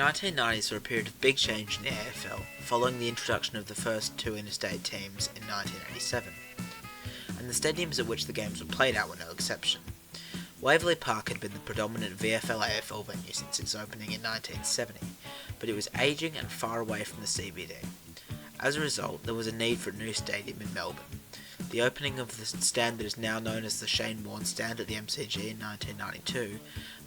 1990s saw a period of big change in the AFL following the introduction of the first two interstate teams in 1987, and the stadiums at which the games were played at were no exception. Waverley Park had been the predominant VFL-AFL venue since its opening in 1970, but it was ageing and far away from the CBD. As a result, there was a need for a new stadium in Melbourne. The opening of the stand that is now known as the Shane Warne Stand at the MCG in 1992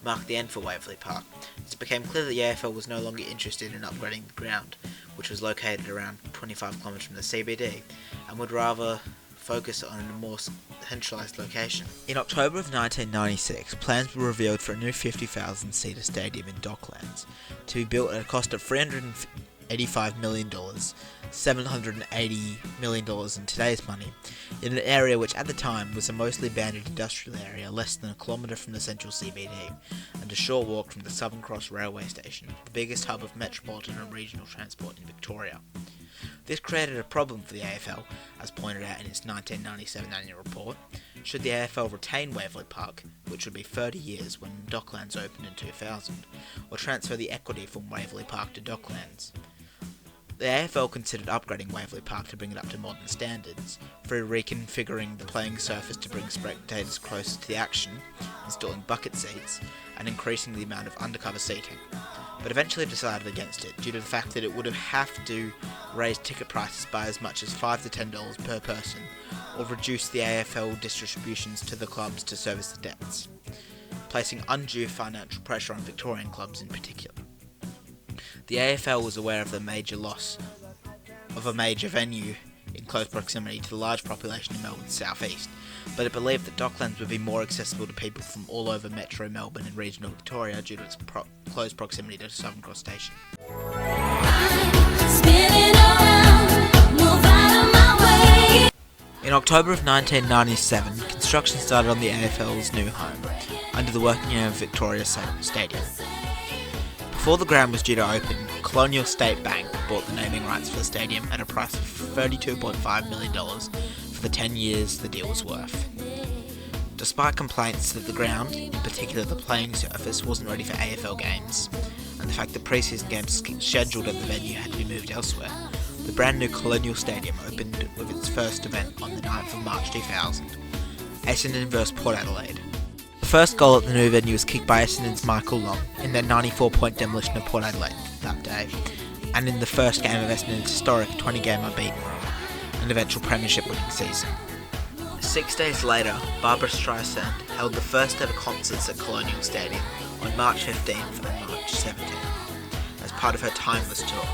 marked the end for Waverley Park, as it became clear that the AFL was no longer interested in upgrading the ground, which was located around 25 kilometres from the CBD, and would rather focus on a more centralised location. In October of 1996, plans were revealed for a new 50,000-seater stadium in Docklands, to be built at a cost of $385 million, $780 million in today's money, in an area which at the time was a mostly abandoned industrial area less than a kilometre from the central CBD, and a short walk from the Southern Cross railway station, the biggest hub of metropolitan and regional transport in Victoria. This created a problem for the AFL, as pointed out in its 1997 annual report. Should the AFL retain Waverley Park, which would be 30 years when Docklands opened in 2000, or transfer the equity from Waverley Park to Docklands? The AFL considered upgrading Waverley Park to bring it up to modern standards, through reconfiguring the playing surface to bring spectators closer to the action, installing bucket seats, and increasing the amount of undercover seating, but eventually decided against it due to the fact that it would have to raise ticket prices by as much as $5 to $10 per person, or reduce the AFL distributions to the clubs to service the debts, placing undue financial pressure on Victorian clubs in particular. The AFL was aware of the major loss of a major venue in close proximity to the large population in Melbourne's southeast, but it believed that Docklands would be more accessible to people from all over Metro Melbourne and regional Victoria due to its close proximity to Southern Cross Station. In October of 1997, construction started on the AFL's new home, under the working name of Victoria Stadium. Before the ground was due to open, Colonial State Bank bought the naming rights for the stadium at a price of $32.5 million for the 10 years the deal was worth. Despite complaints that the ground, in particular the playing surface, wasn't ready for AFL games, and the fact that pre-season games scheduled at the venue had to be moved elsewhere, the brand new Colonial Stadium opened with its first event on the 9th of March 2000, Essendon vs Port Adelaide. The first goal at the new venue was kicked by Essendon's Michael Long in their 94-point demolition of Port Adelaide that day, and in the first game of Essendon's historic 20-game unbeaten run, and eventual premiership winning season. 6 days later, Barbra Streisand held the first ever concerts at Colonial Stadium on March 15th and March 17th, as part of her Timeless tour.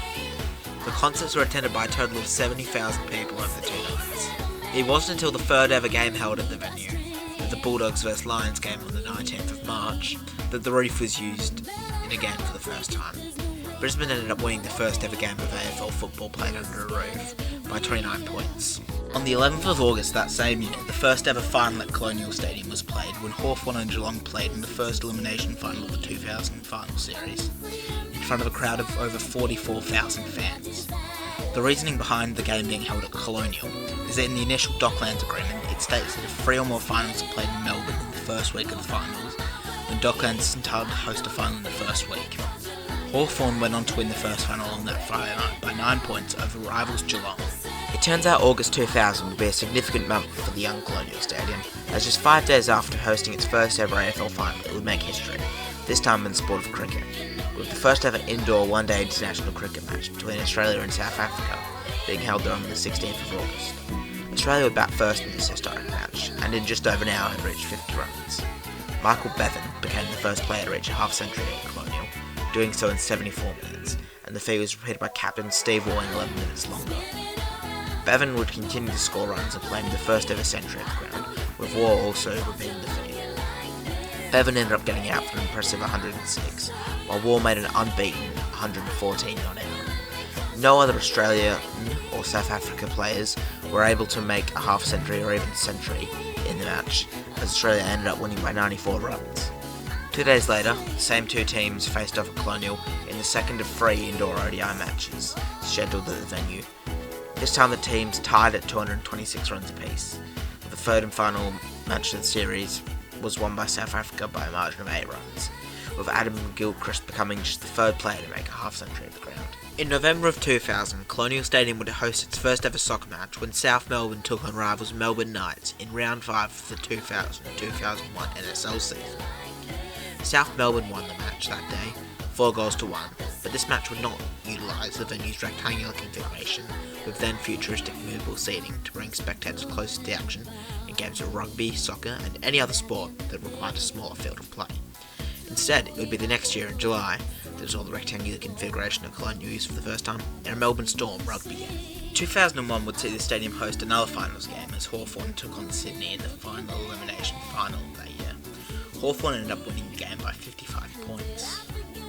The concerts were attended by a total of 70,000 people over the 2 nights. It wasn't until the third ever game held at the venue, the Bulldogs vs Lions game on the 19th of March, that the roof was used in again for the first time. Brisbane ended up winning the first ever game of AFL football played under a roof by 29 points. On the 11th of August that same year, the first ever final at Colonial Stadium was played when Hawthorn and Geelong played in the first elimination final of the 2000 final series, in front of a crowd of over 44,000 fans. The reasoning behind the game being held at Colonial is that in the initial Docklands agreement, it states that if 3 or more finals are played in Melbourne in the first week of the finals, then Docklands is entitled to host a final in the first week. Hawthorn went on to win the first final on that Friday night by 9 points over rivals Geelong. It turns out August 2000 would be a significant month for the young Colonial Stadium, as just 5 days after hosting its first ever AFL final, it would make history, this time in the sport of cricket, with the first ever indoor one-day international cricket match between Australia and South Africa being held there on the 16th of August. Australia would bat first in this historic match, and in just over an hour had reached 50 runs. Michael Bevan became the first player to reach a half-century at Colonial, doing so in 74 minutes, and the feat was repeated by captain Steve Waugh in 11 minutes longer. Bevan would continue to score runs and claim the first ever century at the ground, with Waugh also repeating the feat. Bevan ended up getting out for an impressive 106, while Waugh made an unbeaten 114 not out. No other Australian or South Africa players were able to make a half century or even century in the match, as Australia ended up winning by 94 runs. 2 days later, the same two teams faced off at Colonial in the second of 3 indoor ODI matches scheduled at the venue. This time the teams tied at 226 runs apiece. The third and final match of the series was won by South Africa by a margin of 8 runs, with Adam Gilchrist becoming just the third player to make a half-century at the ground. In November of 2000, Colonial Stadium would host its first ever soccer match when South Melbourne took on rivals Melbourne Knights in round 5 of the 2000-2001 NSL season. South Melbourne won the match that day, 4-1, but this match would not utilise the venue's rectangular configuration with then futuristic movable seating to bring spectators closer to the action in games of rugby, soccer and any other sport that required a smaller field of play. Instead, it would be the next year in July that saw the rectangular configuration of Colonial used for the first time in a Melbourne Storm rugby game. 2001 would see the stadium host another finals game as Hawthorn took on Sydney in the final elimination final that year. Hawthorn ended up winning the game by 55 points.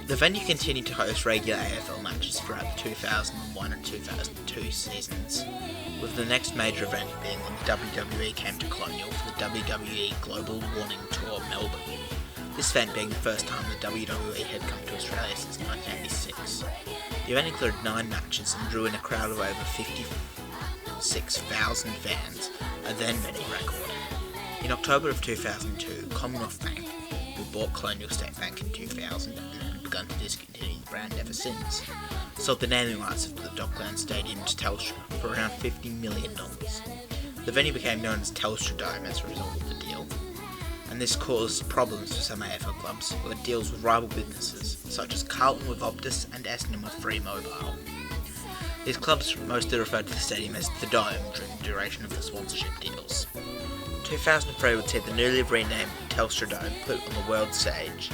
The venue continued to host regular AFL matches throughout the 2001 and 2002 seasons, with the next major event being when the WWE came to Colonial for the WWE Global Warning Tour Melbourne. This event being the first time the WWE had come to Australia since 1986. The event included 9 matches and drew in a crowd of over 56,000 fans, a then many record. In October of 2002, Commonwealth Bank, who bought Colonial State Bank in 2000 and had begun to discontinue the brand ever since, sold the naming rights of the Docklands Stadium to Telstra for around $50 million. The venue became known as Telstra Dome as a result of the deal, and this caused problems for some AFL clubs who had deals with rival businesses such as Carlton with Optus and Essendon with Free Mobile. These clubs mostly referred to the stadium as the Dome during the duration of the sponsorship deals. 2003 would see the newly renamed Telstra Dome put on the world stage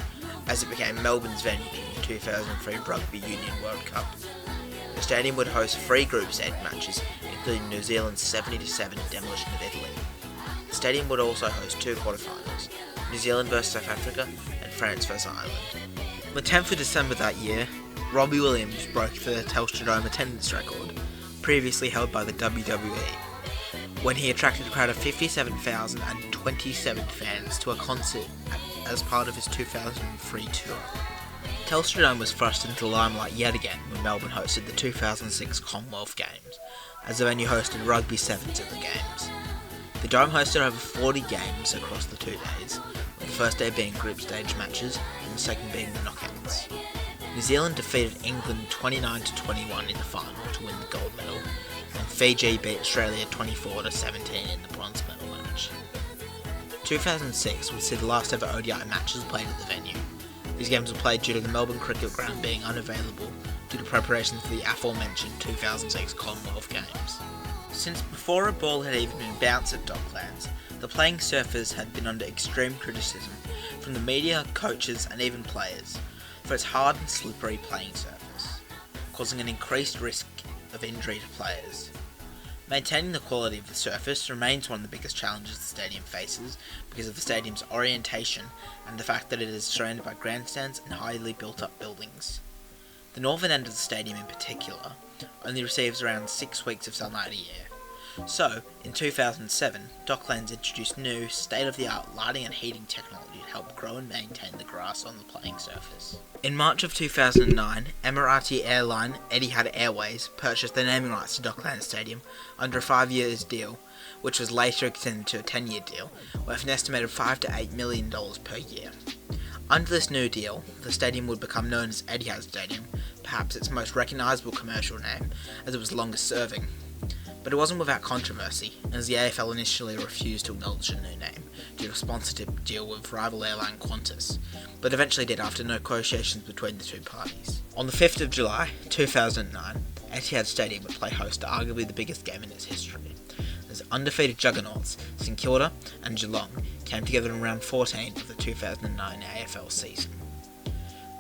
as it became Melbourne's venue in the 2003 Rugby Union World Cup. The stadium would host 3 group stage matches, including New Zealand's 70-7 demolition of Italy. The stadium would also host 2 quarterfinals, New Zealand vs South Africa and France vs Ireland. On the 10th of December that year, Robbie Williams broke the Telstra Dome attendance record, previously held by the WWE, when he attracted a crowd of 57,027 fans to a concert as part of his 2003 tour. Telstra Dome was thrust into the limelight yet again when Melbourne hosted the 2006 Commonwealth Games, as the venue hosted rugby sevens at the games. The Dome hosted over 40 games across the 2 days, with the first day being group stage matches and the second being the knockouts. New Zealand defeated England 29-21 in the final to win the gold medal, and Fiji beat Australia 24-17 in the bronze medal match. 2006 would see the last ever ODI matches played at the venue. These games were played due to the Melbourne Cricket Ground being unavailable due to preparations for the aforementioned 2006 Commonwealth Games. Since before a ball had even been bounced at Docklands, the playing surface had been under extreme criticism from the media, coaches and even players for its hard and slippery playing surface, causing an increased risk of injury to players. Maintaining the quality of the surface remains one of the biggest challenges the stadium faces because of the stadium's orientation and the fact that it is surrounded by grandstands and highly built up buildings. The northern end of the stadium in particular only receives around 6 weeks of sunlight a year. So, in 2007, Docklands introduced new, state-of-the-art lighting and heating technology to help grow and maintain the grass on the playing surface. In March of 2009, Emirati airline Etihad Airways purchased the naming rights to Docklands Stadium under a 5-year deal, which was later extended to a 10-year deal, worth an estimated $5 to $8 million per year. Under this new deal, the stadium would become known as Etihad Stadium, perhaps its most recognisable commercial name, as it was longest serving. But it wasn't without controversy, as the AFL initially refused to acknowledge the new name due to a sponsorship deal with rival airline Qantas, but eventually did after negotiations between the two parties. On the 5th of July 2009, Etihad Stadium would play host to arguably the biggest game in its history, as undefeated juggernauts St Kilda and Geelong came together in round 14 of the 2009 AFL season.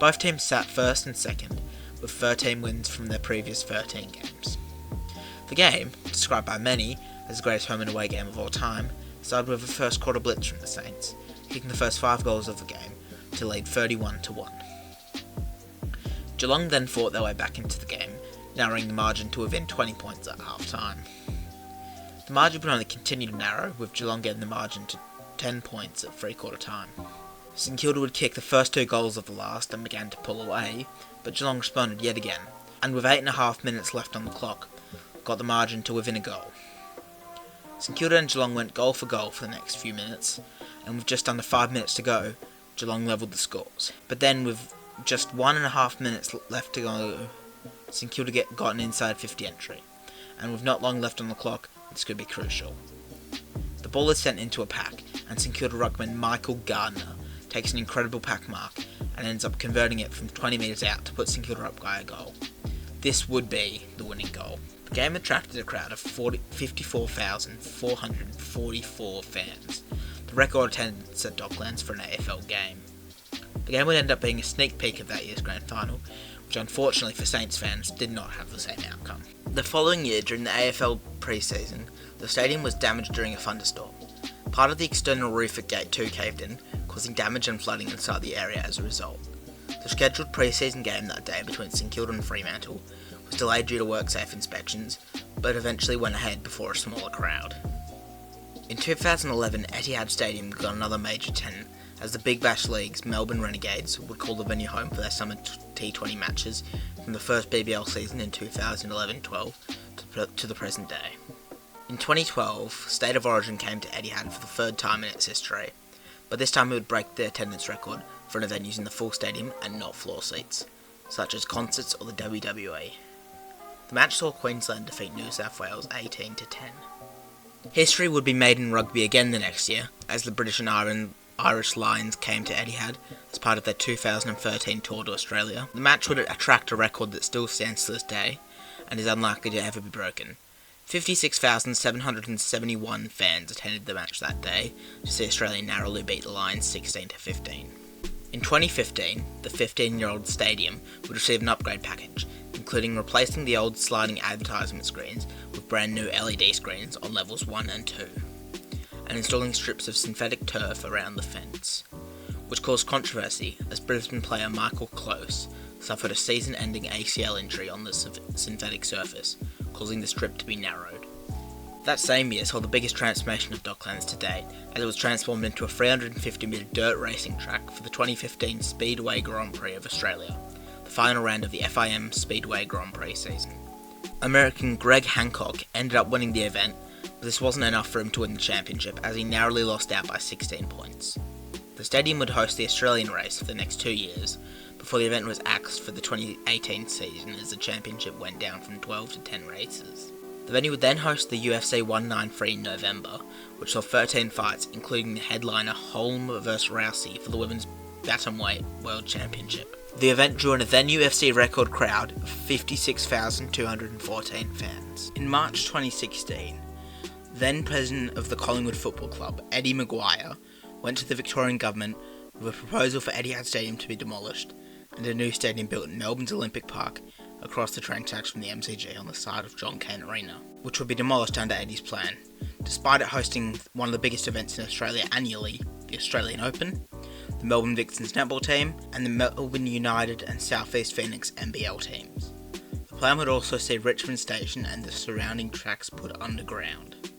Both teams sat first and second, with 13 wins from their previous 13 games. The game, described by many as the greatest home and away game of all time, started with a first quarter blitz from the Saints, kicking the first 5 goals of the game to lead 31-1. Geelong then fought their way back into the game, narrowing the margin to within 20 points at half time. The margin would only continue to narrow, with Geelong getting the margin to 10 points at 3/4 time. St Kilda would kick the first 2 goals of the last and began to pull away, but Geelong responded yet again, and with 8.5 minutes left on the clock, got the margin to within a goal. St Kilda and Geelong went goal for the next few minutes, and with just under 5 minutes to go, Geelong levelled the scores. But then, with just 1.5 minutes left to go, St Kilda got an inside 50 entry, and with not long left on the clock, this could be crucial. The ball is sent into a pack, and St Kilda ruckman Michael Gardner takes an incredible pack mark and ends up converting it from 20 metres out to put St Kilda up by a goal. This would be the winning goal. The game attracted a crowd of 54,444 fans, the record attendance at Docklands for an AFL game. The game would end up being a sneak peek of that year's grand final, which unfortunately for Saints fans did not have the same outcome. The following year, during the AFL pre-season, the stadium was damaged during a thunderstorm. Part of the external roof at Gate 2 caved in, causing damage and flooding inside the area as a result. The scheduled pre-season game that day between St Kilda and Fremantle was delayed due to WorkSafe inspections, but eventually went ahead before a smaller crowd. In 2011, Etihad Stadium got another major tenant, as the Big Bash League's Melbourne Renegades would call the venue home for their summer T20 matches from the first BBL season in 2011-12 to the present day. In 2012, State of Origin came to Etihad for the third time in its history, but this time it would break the attendance record for an event using the full stadium and not floor seats, such as concerts or the WWE. The match saw Queensland defeat New South Wales 18-10. History would be made in rugby again the next year, as the British and Irish Lions came to Etihad as part of their 2013 tour to Australia. The match would attract a record that still stands to this day, and is unlikely to ever be broken. 56,771 fans attended the match that day to see Australia narrowly beat the Lions 16-15. In 2015, the 15-year-old stadium would receive an upgrade package, including replacing the old sliding advertisement screens with brand new LED screens on levels 1 and 2, and installing strips of synthetic turf around the fence, which caused controversy as Brisbane player Michael Close suffered a season-ending ACL injury on the synthetic surface, causing the strip to be narrowed. That same year saw the biggest transformation of Docklands to date, as it was transformed into a 350-metre dirt racing track for the 2015 Speedway Grand Prix of Australia, the final round of the FIM Speedway Grand Prix season. American Greg Hancock ended up winning the event, but this wasn't enough for him to win the championship, as he narrowly lost out by 16 points. The stadium would host the Australian race for the next 2 years, before the event was axed for the 2018 season as the championship went down from 12 to 10 races. The venue would then host the UFC 193 in November, which saw 13 fights, including the headliner Holm vs Rousey for the Women's Bantamweight World Championship. The event drew in a then UFC record crowd of 56,214 fans. In March 2016, then president of the Collingwood Football Club, Eddie Maguire, went to the Victorian government with a proposal for Etihad Stadium to be demolished and a new stadium built in Melbourne's Olympic Park across the train tracks from the MCG on the side of John Cain Arena, which would be demolished under Eddie's plan, despite it hosting one of the biggest events in Australia annually, the Australian Open, the Melbourne Vixens netball team, and the Melbourne United and South East Phoenix NBL teams. The plan would also see Richmond Station and the surrounding tracks put underground.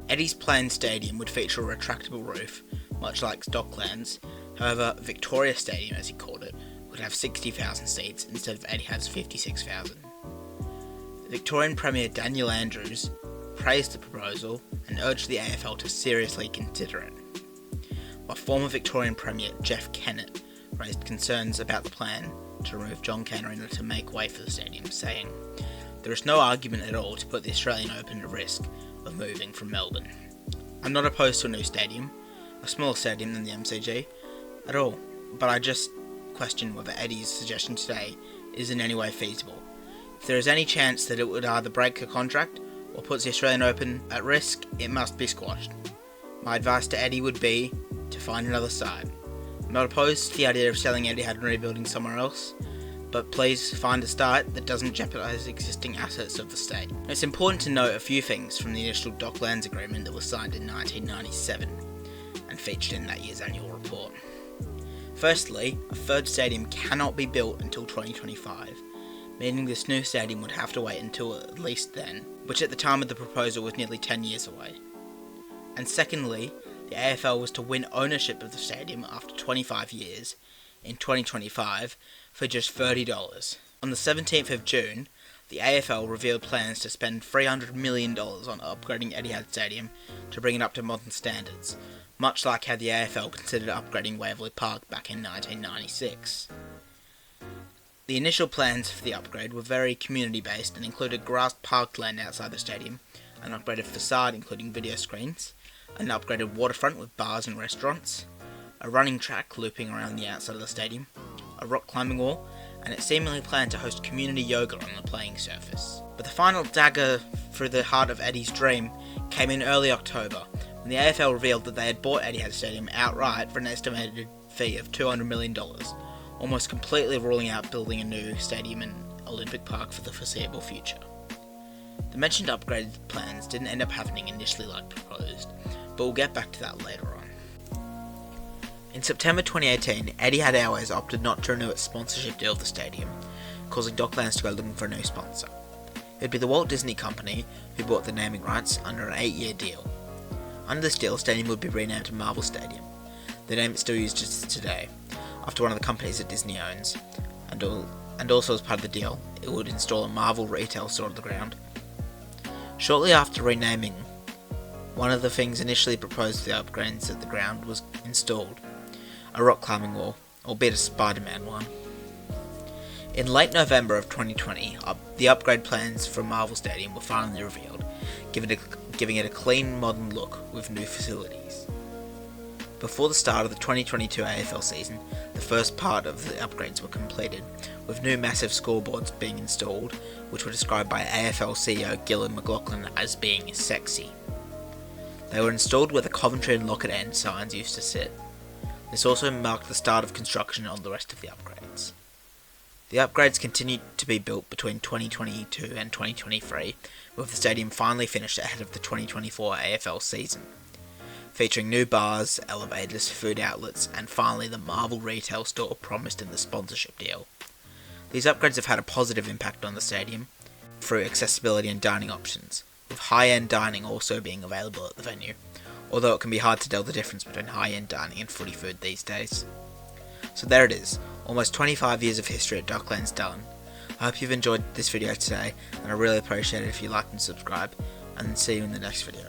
Eddie's planned stadium would feature a retractable roof, much like Docklands. However, Victoria Stadium, as he called it, would have 60,000 seats instead of Etihad's 56,000. Victorian Premier Daniel Andrews praised the proposal and urged the AFL to seriously consider it, while former Victorian Premier Jeff Kennett raised concerns about the plan to remove John Cain Arena to make way for the stadium, saying, "There is no argument at all to put the Australian Open at risk of moving from Melbourne. I'm not opposed to a new stadium, a smaller stadium than the MCG, at all, but I just question whether Eddie's suggestion today is in any way feasible. If there is any chance that it would either break a contract or puts the Australian Open at risk, it must be squashed. My advice to Eddie would be to find another site. I'm not opposed to the idea of selling Etihad and rebuilding somewhere else, but please find a site that doesn't jeopardise existing assets of the state." It's important to note a few things from the initial Docklands agreement that was signed in 1997 and featured in that year's annual report. Firstly, a third stadium cannot be built until 2025, meaning this new stadium would have to wait until at least then, which at the time of the proposal was nearly 10 years away. And secondly, the AFL was to win ownership of the stadium after 25 years, in 2025, for just $30. On the 17th of June, the AFL revealed plans to spend $300 million on upgrading Etihad Stadium to bring it up to modern standards, much like how the AFL considered upgrading Waverley Park back in 1996. The initial plans for the upgrade were very community-based and included grassed parkland outside the stadium, an upgraded facade including video screens, an upgraded waterfront with bars and restaurants, a running track looping around the outside of the stadium, a rock climbing wall, and it seemingly planned to host community yoga on the playing surface. But the final dagger through the heart of Eddie's dream came in early October, when the AFL revealed that they had bought Etihad Stadium outright for an estimated fee of $200 million, almost completely ruling out building a new stadium in Olympic Park for the foreseeable future. The mentioned upgraded plans didn't end up happening initially like proposed, but we'll get back to that later on. In September 2018, Etihad Airways opted not to renew its sponsorship deal of the stadium, causing Docklands to go looking for a new sponsor. It would be the Walt Disney Company who bought the naming rights under an 8-year deal. Under this deal, the stadium would be renamed to Marvel Stadium, the name it still uses today, after one of the companies that Disney owns, and also as part of the deal, it would install a Marvel retail store at the ground. Shortly after renaming, one of the things initially proposed for the upgrades at the ground was installed, a rock climbing wall, albeit a Spider-Man one. In late November of 2020, the upgrade plans for Marvel Stadium were finally revealed, giving it a clean, modern look with new facilities. Before the start of the 2022 AFL season, the first part of the upgrades were completed, with new massive scoreboards being installed, which were described by AFL CEO Gillon McLachlan as being sexy. They were installed where the Coventry and Lockett End signs used to sit. This also marked the start of construction on the rest of the upgrades. The upgrades continued to be built between 2022 and 2023, with the stadium finally finished ahead of the 2024 AFL season, featuring new bars, elevators, food outlets, and finally the Marvel retail store promised in the sponsorship deal. These upgrades have had a positive impact on the stadium through accessibility and dining options, with high-end dining also being available at the venue, although it can be hard to tell the difference between high-end dining and footy food these days. So there it is, almost 25 years of history at Docklands done. I hope you've enjoyed this video today, and I really appreciate it if you like and subscribe, and see you in the next video.